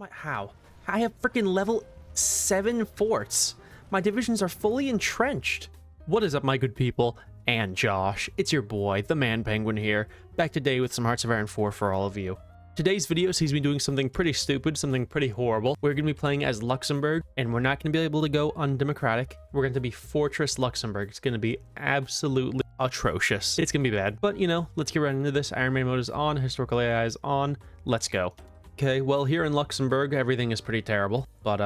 How? I have freaking level 7 forts. My divisions are fully entrenched. What is up, my good people? And Josh, it's your boy, the Man Penguin here, back today with some Hearts of Iron 4 for all of you. Today's video sees me doing something pretty stupid, something pretty horrible. We're going to be playing as Luxembourg, and we're not going to be able to go undemocratic. We're going to be Fortress Luxembourg. It's going to be absolutely atrocious. It's going to be bad. But, you know, let's get right into this. Iron Man mode is on, historical AI is on. Let's go. Okay, well, here in Luxembourg, everything is pretty terrible. But,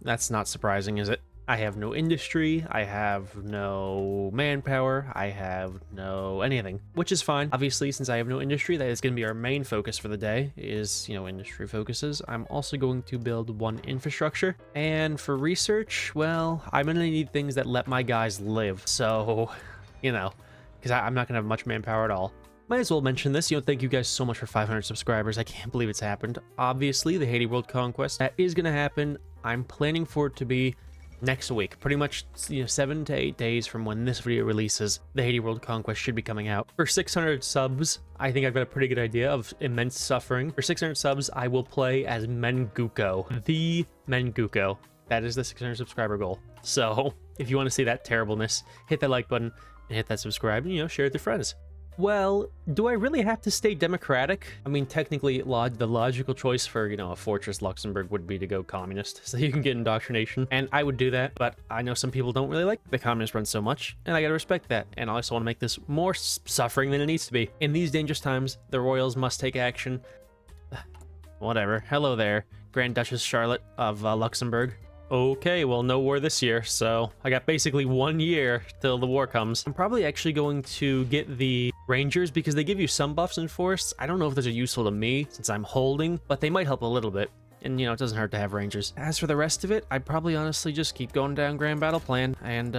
that's not surprising, is it? I have no industry, I have no manpower, I have no anything, which is fine. Obviously, since I have no industry, that is going to be our main focus for the day, is, industry focuses. I'm also going to build one infrastructure. And for research, well, I'm going to need things that let my guys live. So, because I'm not going to have much manpower at all. Might as well mention this, thank you guys so much for 500 subscribers. I can't believe it's happened. Obviously, the Haiti World Conquest, that is going to happen. I'm planning for it to be next week, pretty much 7 to 8 days from when this video releases. The Haiti World Conquest should be coming out. For 600 subs, I think I've got a pretty good idea of immense suffering. For 600 subs, I will play as Menguko, the Menguko. That is the 600 subscriber goal. So if you want to see that terribleness, hit that like button and hit that subscribe and share it with your friends. Well, do I really have to stay democratic? I mean, technically, the logical choice for, a fortress Luxembourg would be to go communist, so you can get indoctrination, and I would do that, but I know some people don't really like the communist run so much, and I gotta respect that, and I also want to make this more suffering than it needs to be. In these dangerous times, the royals must take action. Whatever. Hello there, Grand Duchess Charlotte of Luxembourg. Okay, well, no war this year, so I got basically 1 year till the war comes. I'm probably actually going to get the Rangers because they give you some buffs in forests. I don't know if those are useful to me since I'm holding, but they might help a little bit. And, it doesn't hurt to have Rangers. As for the rest of it, I'd probably honestly just keep going down Grand Battle Plan and,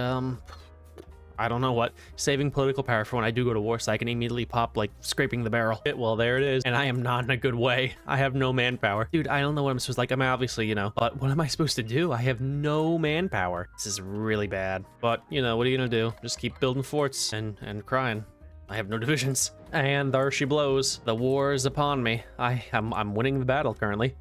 I don't know what, saving political power for when I do go to war so I can immediately pop, like, scraping the barrel. Well, there it is, and I am not in a good way. I have no manpower. Dude, I don't know what I'm supposed to, like, I mean, obviously, but what am I supposed to do? I have no manpower. This is really bad. But, what are you gonna do? Just keep building forts and crying. I have no divisions. And there she blows. The war is upon me. I'm winning the battle currently.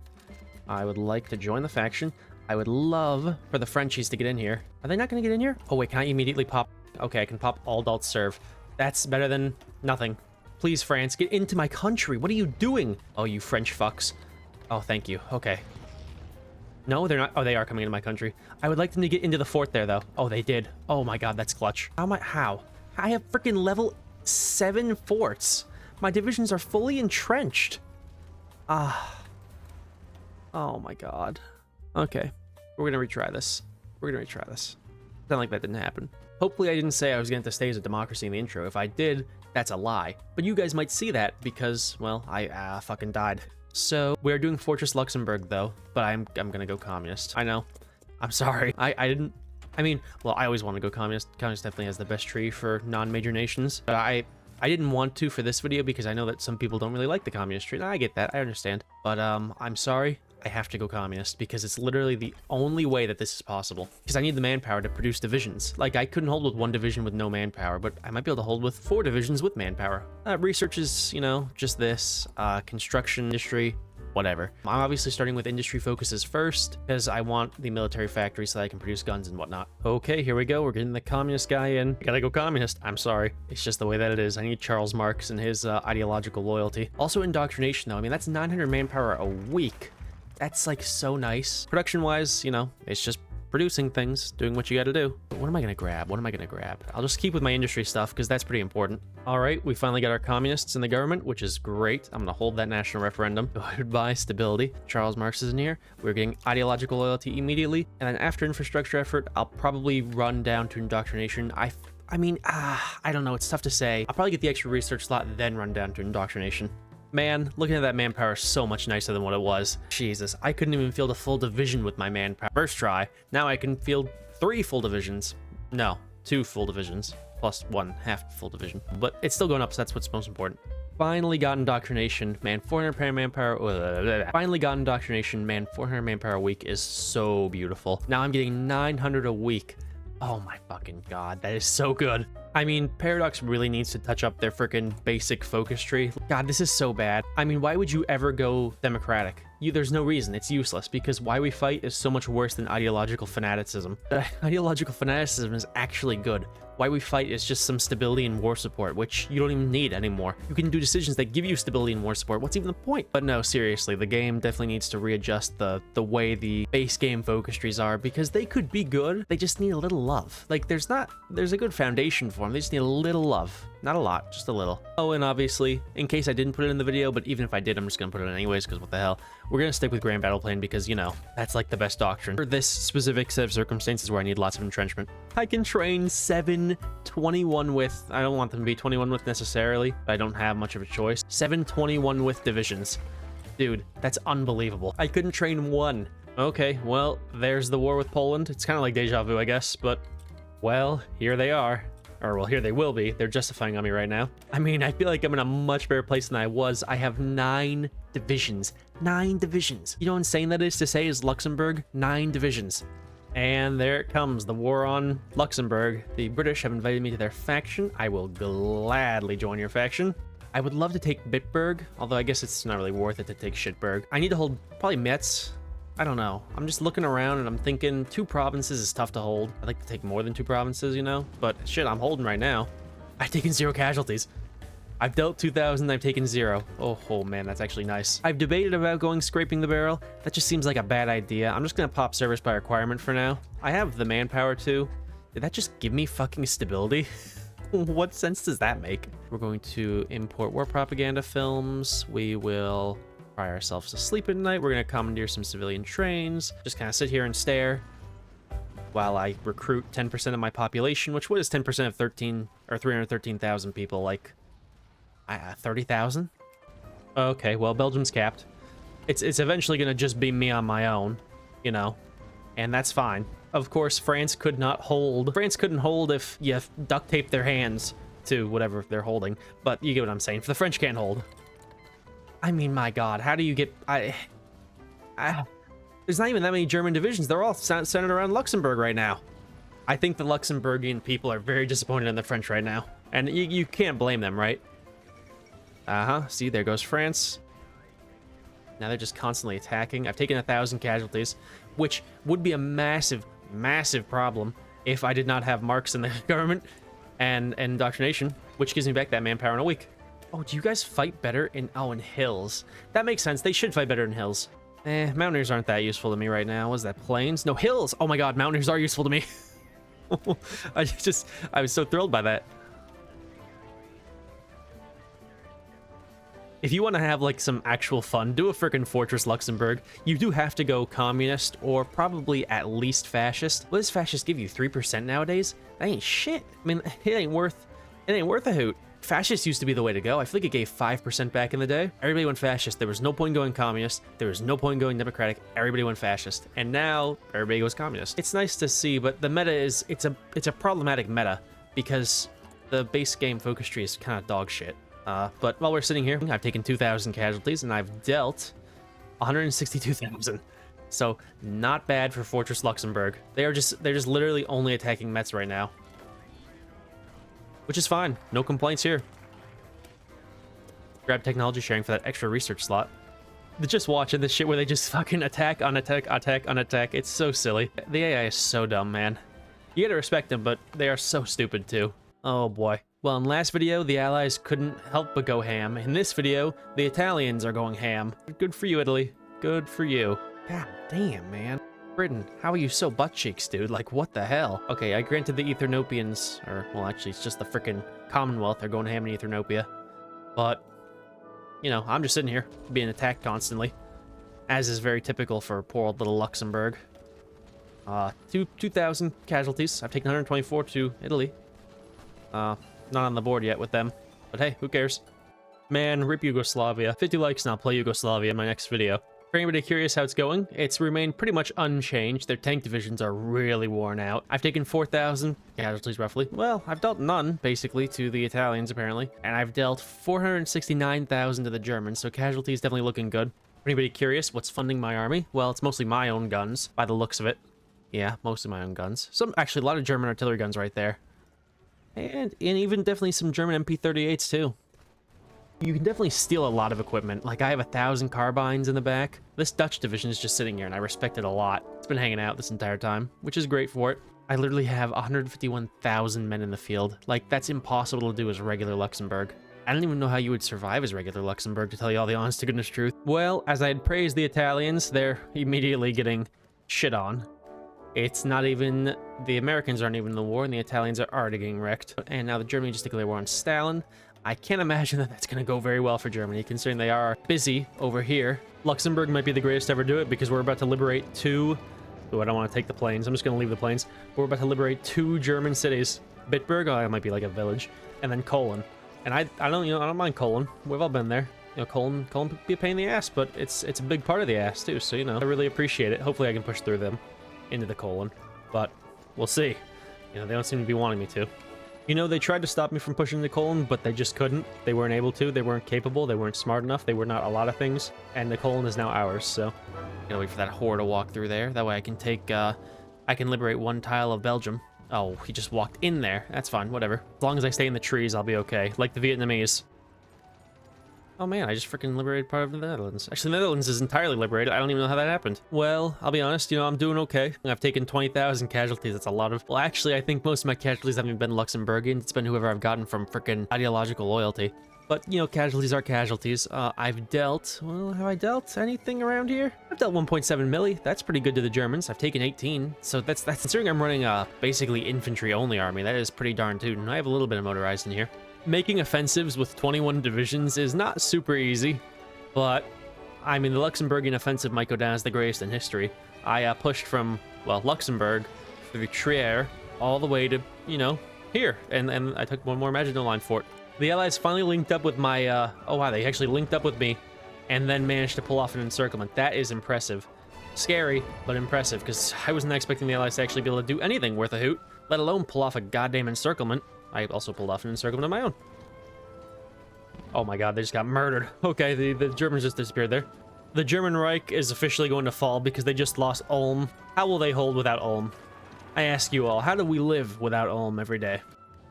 I would like to join the faction. I would love for the Frenchies to get in here. Are they not gonna get in here? Oh wait, can I immediately pop? Okay, I can pop all adults serve. That's better than nothing. Please, France, get into my country. What are you doing? Oh, you French fucks. Oh, thank you. Okay. No, they're not. Oh, they are coming into my country. I would like them to get into the fort there, though. Oh, they did. Oh my god, that's clutch. How? I have freaking level 7 forts. My divisions are fully entrenched. Oh my god. Okay. We're gonna retry this. Sound like that didn't happen. Hopefully I didn't say I was going to stay as a democracy in the intro. If I did, that's a lie. But you guys might see that because, well, I fucking died. So we're doing Fortress Luxembourg though, but I'm gonna go communist. I know. I'm sorry. I always want to go communist. Communist definitely has the best tree for non-major nations. But I didn't want to for this video because I know that some people don't really like the communist tree. And I get that. I understand. But I'm sorry. I have to go communist because it's literally the only way that this is possible. Because I need the manpower to produce divisions. Like, I couldn't hold with 1 division with no manpower, but I might be able to hold with 4 divisions with manpower. Research is, just this. Construction, industry, whatever. I'm obviously starting with industry focuses first because I want the military factory so that I can produce guns and whatnot. Okay, here we go. We're getting the communist guy in. Gotta go communist. I'm sorry. It's just the way that it is. I need Charles Marx and his ideological loyalty. Also indoctrination, though. I mean, that's 900 manpower a week. That's like so nice. Production wise, it's just producing things, doing what you gotta do. But what am I gonna grab? I'll just keep with my industry stuff because that's pretty important. All right, we finally got our communists in the government, which is great. I'm gonna hold that national referendum. Goodbye, stability. Charles Marx is in here. We're getting ideological loyalty immediately. And then after infrastructure effort, I'll probably run down to indoctrination. I don't know. It's tough to say. I'll probably get the extra research slot, then run down to indoctrination. Man, looking at that manpower is so much nicer than what it was. Jesus, I couldn't even field a full division with my manpower. First try, now I can field 3 full divisions. No, 2 full divisions, plus 1 half full division. But it's still going up, so that's what's most important. Finally got indoctrination, man, 400 manpower. Finally got indoctrination, man, 400 manpower a week is so beautiful. Now I'm getting 900 a week. Oh my fucking god, that is so good. I mean, Paradox really needs to touch up their freaking basic focus tree. God, this is so bad. I mean, why would you ever go democratic? There's no reason. It's useless, because why we fight is so much worse than ideological fanaticism. Ideological fanaticism is actually good. Why we fight is just some stability and war support, which you don't even need anymore. You can do decisions that give you stability and war support. What's even the point? But no, seriously, the game definitely needs to readjust the way the base game focus trees are, because they could be good. They just need a little love. Like, there's a good foundation for them. They just need a little love. Not a lot, just a little. Oh, and obviously, in case I didn't put it in the video, but even if I did, I'm just gonna put it in anyways, because what the hell. We're gonna stick with Grand Battle Plan because, you know, that's like the best doctrine for this specific set of circumstances where I need lots of entrenchment. I can train 7 21 width. I don't want them to be 21 width necessarily, but I don't have much of a choice. 7 21 width divisions. Dude, that's unbelievable. I couldn't train one. Okay, well, there's the war with Poland. It's kind of like deja vu, I guess, but, well, here they are. Or, well, here they will be. They're justifying on me right now. I mean, I feel like I'm in a much better place than I was. I have 9 divisions. 9 divisions. You know how insane that is to say is Luxembourg? 9 divisions. And there it comes, the war on Luxembourg. The British have invited me to their faction. I will gladly join your faction. I would love to take Bitburg, although I guess it's not really worth it to take Shitburg. I need to hold probably Metz. I don't know. I'm just looking around and I'm thinking 2 provinces is tough to hold. I'd like to take more than 2 provinces, you know? But shit, I'm holding right now. I've taken 0 casualties. I've dealt 2,000, I've taken 0. Oh man, that's actually nice. I've debated about going scraping the barrel. That just seems like a bad idea. I'm just gonna pop service by requirement for now. I have the manpower too. Did that just give me fucking stability? What sense does that make? We're going to import war propaganda films. We will cry ourselves to sleep at night. We're gonna commandeer some civilian trains. Just kind of sit here and stare while I recruit 10% of my population, which what is 10% of 313,000 people? Like 30,000? Okay, well, Belgium's capped. It's eventually gonna just be me on my own, you know, and that's fine. Of course, France could not hold. France couldn't hold if you duct tape their hands to whatever they're holding, but you get what I'm saying. The French can't hold. I mean, my God, how do you get... there's not even that many German divisions. They're all centered around Luxembourg right now. I think the Luxembourgian people are very disappointed in the French right now. And you can't blame them, right? See, there goes France. Now they're just constantly attacking. I've taken 1,000 casualties, which would be a massive, massive problem if I did not have marks in the government and indoctrination, which gives me back that manpower in a week. Oh, do you guys fight better in hills? That makes sense. They should fight better in hills. Mountaineers aren't that useful to me right now. Was that plains? No, hills. Oh my God, mountaineers are useful to me. I was so thrilled by that. If you want to have like some actual fun, do a frickin' Fortress Luxembourg. You do have to go communist or probably at least fascist. What does fascist give you? 3% nowadays? That ain't shit. I mean, it ain't worth a hoot. Fascist used to be the way to go. I feel like it gave 5% back in the day. Everybody went fascist. There was no point going communist. There was no point going democratic. Everybody went fascist. And now everybody goes communist. It's nice to see, but the meta is, it's a problematic meta because the base game focus tree is kind of dog shit. But while we're sitting here, I've taken 2,000 casualties and I've dealt 162,000. So not bad for Fortress Luxembourg. They're just literally only attacking Metz right now, which is fine. No complaints here. Grab technology sharing for that extra research slot. Just watching this shit where they just fucking attack on attack, attack on attack. It's so silly. The AI is so dumb, man. You gotta respect them, but they are so stupid too. Oh boy. Well, in last video, the Allies couldn't help but go ham. In this video, the Italians are going ham. Good for you, Italy. Good for you. God damn, man. Britain, how are you so butt cheeks, dude? Like, what the hell? Okay, I granted the Ethiopians, or, well, actually, it's just the frickin' Commonwealth are going ham in Ethiopia. But, you know, I'm just sitting here being attacked constantly, as is very typical for poor old little Luxembourg. 2,000 casualties. I've taken 124 to Italy. Not on the board yet with them, but hey, who cares? Man, rip Yugoslavia. 50 likes and I'll play Yugoslavia in my next video. For anybody curious how it's going, it's remained pretty much unchanged. Their tank divisions are really worn out. I've taken 4,000 casualties roughly. Well, I've dealt none, basically, to the Italians apparently. And I've dealt 469,000 to the Germans, so casualties definitely looking good. For anybody curious what's funding my army? Well, it's mostly my own guns, by the looks of it. Yeah, mostly my own guns. Actually, a lot of German artillery guns right there. And even definitely some German MP-38s too. You can definitely steal a lot of equipment. Like, I have 1,000 carbines in the back. This Dutch division is just sitting here, and I respect it a lot. It's been hanging out this entire time, which is great for it. I literally have 151,000 men in the field. Like, that's impossible to do as regular Luxembourg. I don't even know how you would survive as regular Luxembourg, to tell you all the honest to goodness truth. Well, as I had praised the Italians, they're immediately getting shit on. It's not even... The Americans aren't even in the war, and the Italians are already getting wrecked. And now the Germany just declared war on Stalin. I can't imagine that that's going to go very well for Germany, considering they are busy over here. Luxembourg might be the greatest to ever do it, because we're about to liberate two... Oh, I don't want to take the planes. I'm just going to leave the planes. We're about to liberate two German cities. Bitburg, oh, it might be like a village. And then Cologne. And I don't mind Cologne. We've all been there. You know, Cologne be a pain in the ass, but it's a big part of the ass too. So, you know, I really appreciate it. Hopefully I can push through them into the Cologne, but we'll see. You know, they don't seem to be wanting me to. You know, they tried to stop me from pushing the Cologne, but they just couldn't. They weren't able to. They weren't capable. They weren't smart enough. They were not a lot of things. And the Cologne is now ours, so gotta wait for that whore to walk through there. That way I can take, I can liberate one tile of Belgium. Oh, he just walked in there. That's fine, whatever. As long as I stay in the trees, I'll be okay. Like the Vietnamese. Oh man, I just freaking liberated part of the Netherlands. Actually, the Netherlands is entirely liberated. I don't even know how that happened. Well, I'll be honest, you know, I'm doing okay. I've taken 20,000 casualties. That's a lot of... Well, actually, I think most of my casualties haven't been Luxembourgian. It's been whoever I've gotten from freaking ideological loyalty. But, you know, casualties are casualties. I've dealt... Well, have I dealt anything around here? I've dealt 1.7 milli. That's pretty good to the Germans. I've taken 18. So that's considering I'm running a basically infantry-only army. That is pretty darn tootin'. I have a little bit of motorized in here. Making offensives with 21 divisions is not super easy. But, I mean, the Luxembourgian offensive might go down as the greatest in history. I pushed from, well, Luxembourg through Trier all the way to, you know, here. And I took one more Maginot Line fort. The Allies finally linked up with my, oh wow, they actually linked up with me and then managed to pull off an encirclement. That is impressive. Scary, but impressive, because I wasn't expecting the Allies to actually be able to do anything worth a hoot, let alone pull off a goddamn encirclement. I also pulled off an encirclement of my own. Oh my god, they just got murdered. Okay, the Germans just disappeared there. The German Reich is officially going to fall because they just lost Ulm. How will they hold without Ulm? I ask you all, how do we live without Ulm every day?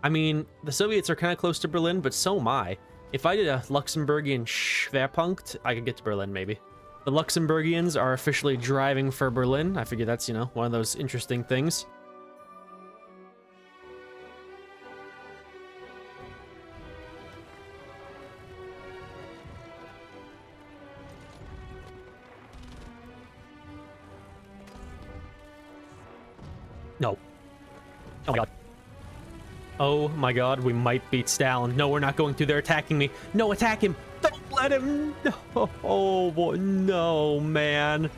I mean, the Soviets are kind of close to Berlin, but so am I. If I did a Luxembourgian Schwerpunkt, I could get to Berlin, maybe. The Luxembourgians are officially driving for Berlin. I figure that's, you know, one of those interesting things. No. Oh my god. Oh my god, we might beat Stalin. No, we're not going to. They're attacking me. No, attack him. Don't let him. No. Oh, boy. No, man.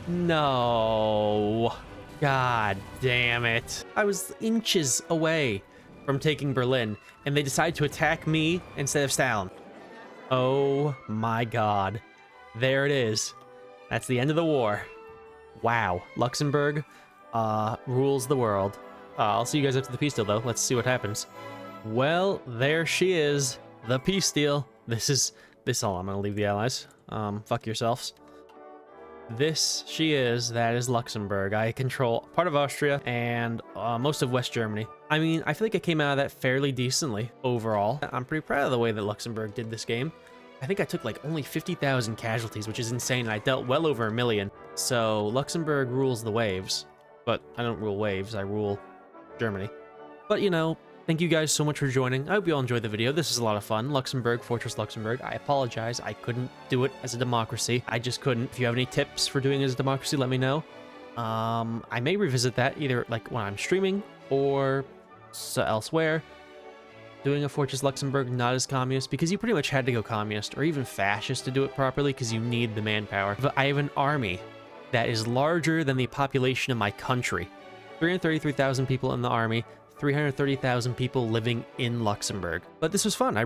No. God damn it. I was inches away from taking Berlin, and they decided to attack me instead of Stalin. Oh my god. There it is. That's the end of the war. Wow. Luxembourg rules the world. I'll see you guys after the peace deal, though. Let's see what happens. Well, there she is. The peace deal. This all. I'm gonna leave the Allies. Fuck yourselves. This she is. That is Luxembourg. I control part of Austria and most of West Germany. I mean, I feel like I came out of that fairly decently overall. I'm pretty proud of the way that Luxembourg did this game. I think I took like only 50,000 casualties, which is insane. I dealt well over 1 million. So Luxembourg rules the waves. But I don't rule waves. I rule Germany. But, you know, thank you guys so much for joining. I hope you all enjoyed the video. This is a lot of fun. Luxembourg, Fortress Luxembourg. I apologize. I couldn't do it as a democracy. I just couldn't. If you have any tips for doing it as a democracy, let me know. I may revisit that either like when I'm streaming or elsewhere. Doing a Fortress Luxembourg not as communist, because you pretty much had to go communist or even fascist to do it properly because you need the manpower. But I have an army that is larger than the population of my country. 333,000 people in the army, 330,000 people living in Luxembourg. But this was fun. I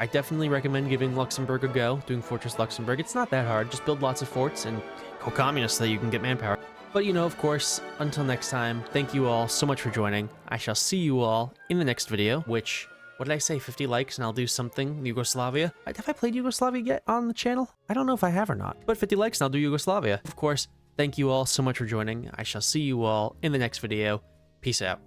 definitely recommend giving Luxembourg a go, doing Fortress Luxembourg. It's not that hard. Just build lots of forts and go communist so that you can get manpower. But, you know, of course, until next time, thank you all so much for joining. I shall see you all in the next video, which, what did I say, 50 likes and I'll do something, Yugoslavia? Have I played Yugoslavia yet on the channel? I don't know if I have or not, but 50 likes and I'll do Yugoslavia. Of course, thank you all so much for joining. I shall see you all in the next video. Peace out.